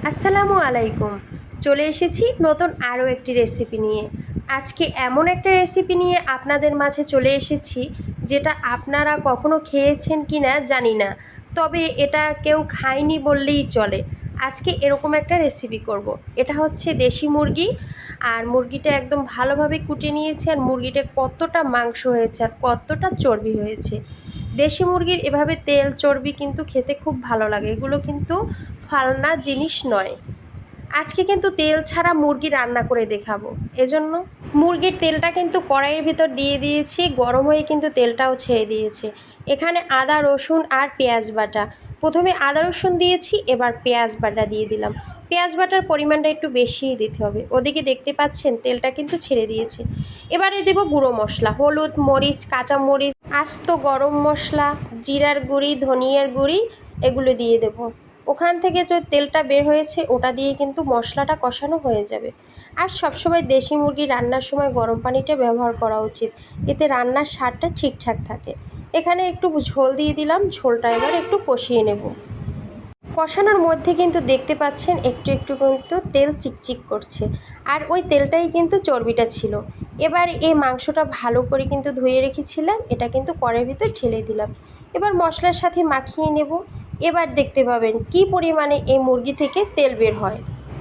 আসসালামু আলাইকুম। চলে এসেছি নতুন আরও একটি রেসিপি নিয়ে। আজকে এমন একটা রেসিপি নিয়ে আপনাদের মাঝে চলে এসেছি যেটা আপনারা কখনো খেয়েছেন কি না জানি না, তবে এটা কেউ খায়নি বললেই চলে। আজকে এরকম একটা রেসিপি করব। এটা হচ্ছে দেশি মুরগি, আর মুরগিটা একদম ভালোভাবে কুটে নিয়েছে, আর মুরগিটা কতটা মাংস হয়েছে আর কতটা চর্বি হয়েছে। দেশি মুরগির এভাবে তেল চর্বি কিন্তু খেতে খুব ভালো লাগে, এগুলো কিন্তু ফালনা জিনিস নয়। আজকে কিন্তু তেল ছাড়া মুরগি রান্না করে দেখাবো। এজন্য মুরগির তেলটা কিন্তু কড়াইয়ের ভিতর দিয়ে দিয়েছি, গরম হয়ে কিন্তু তেলটাও ছেড়ে দিয়েছে। এখানে আদা রসুন আর পেঁয়াজ বাটা, প্রথমে আদা রসুন দিয়েছি, এবার পেঁয়াজ বাটা দিয়ে দিলাম। পেঁয়াজ বাটার পরিমাণটা একটু বেশিই দিতে হবে। ওদিকে দেখতে পাচ্ছেন তেলটা কিন্তু ছেড়ে দিয়েছে। এবারে দেব গুঁড়ো মশলা, হলুদ, মরিচ, কাঁচা মরিচ, আস্ত গরম মশলা, জিরার গুঁড়ি, ধনিয়ার গুঁড়ি, এগুলো দিয়ে দেব। ওখান থেকে যে তেলটা বের হয়েছে ওটা দিয়ে কিন্তু মশলাটা কষানো হয়ে যাবে। আর সবসময় দেশি মুরগি রান্নার সময় গরম পানিটা ব্যবহার করা উচিত, এতে রান্নার স্বাদটা ঠিকঠাক থাকে। এখানে একটু ঝোল দিয়ে দিলাম, ঝোলটা এবার একটু কষিয়ে নেব। কষানোর মধ্যে কিন্তু দেখতে পাচ্ছেন একটু একটু কিন্তু তেল চিকচিক করছে, আর ওই তেলটাই কিন্তু চর্বিটা ছিল। এবার এই মাংসটা ভালো করে কিন্তু ধুয়ে রেখেছিলাম, এটা কিন্তু কড়াইয়ের ভিতর ঢেলে দিলাম। এবার মশলার সাথে মাখিয়ে নেব। এবার দেখতে পাবেন কি পরিমাণে এই মুরগি থেকে তেল বের হয়।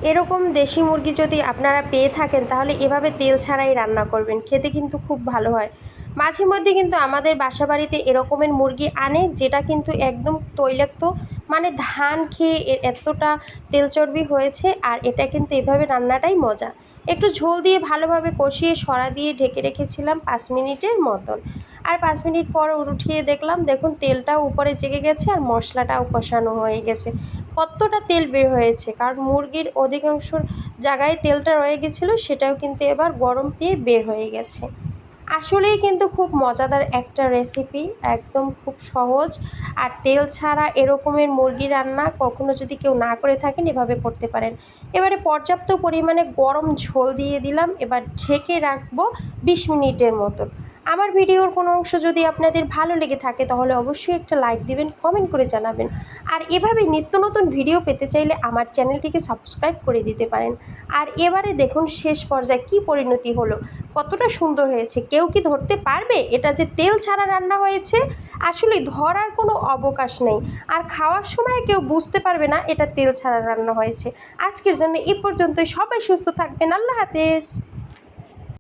এরকম দেশি মুরগি যদি আপনারা পেয়ে থাকেন তাহলে এভাবে তেল ছাড়াই রান্না করবেন, খেতে কিন্তু খুব ভালো হয়। মাঝে মধ্যে কিন্তু আমাদের বাসা বাড়িতে এরকমের মুরগি আনে যেটা কিন্তু একদম তৈলাক্ত, মানে ধান খেয়ে এতটা তেল চর্বি হয়েছে, আর এটা কিন্তু এভাবে রান্নাটাই মজা। একটু ঝোল দিয়ে ভালোভাবে কষিয়ে সরা দিয়ে ঢেকে রেখেছিলাম 5 মিনিটের মতন। আর 5 মিনিট পর উঠিয়ে দেখলাম, দেখুন তেলটাও উপরে জেগে গেছে আর মশলাটাও কষানো হয়ে গেছে। কতটা তেল বের হয়েছে, কারণ মুরগির অধিকাংশ জায়গায় তেলটা রয়ে গেছিলো, সেটাও কিন্তু এবার গরম পেয়ে বের হয়ে গেছে। আসলেই কিন্তু খুব মজাদার একটা রেসিপি, একদম খুব সহজ। আর তেল ছাড়া এরকমের মুরগি রান্না কখনো যদি কেউ না করে থাকেন এভাবে করতে পারেন। এবারে পর্যাপ্ত পরিমাণে গরম ঝোল দিয়ে দিলাম, এবার ঢেকে রাখবো 20 মিনিটের মতন। আমার ভিডিওর কোনো অংশ যদি আপনাদের ভালো লেগে থাকে তাহলে অবশ্যই একটা লাইক দিবেন, কমেন্ট করে জানাবেন। আর এভাবে নিত্য নতুন ভিডিও পেতে চাইলে আমার চ্যানেলটিকে সাবস্ক্রাইব করে দিতে পারেন। আর এবারে দেখুন শেষ পর্যায়ে কী পরিণতি হলো, কতটা সুন্দর হয়েছে। কেউ কি ধরতে পারবে এটা যে তেল ছাড়া রান্না হয়েছে? আসলে ধরার কোনো অবকাশ নেই, আর খাওয়ার সময় কেউ বুঝতে পারবে না এটা তেল ছাড়া রান্না হয়েছে। আজকের জন্য এই পর্যন্তই। সবাই সুস্থ থাকবেন। আল্লাহ হাফেজ।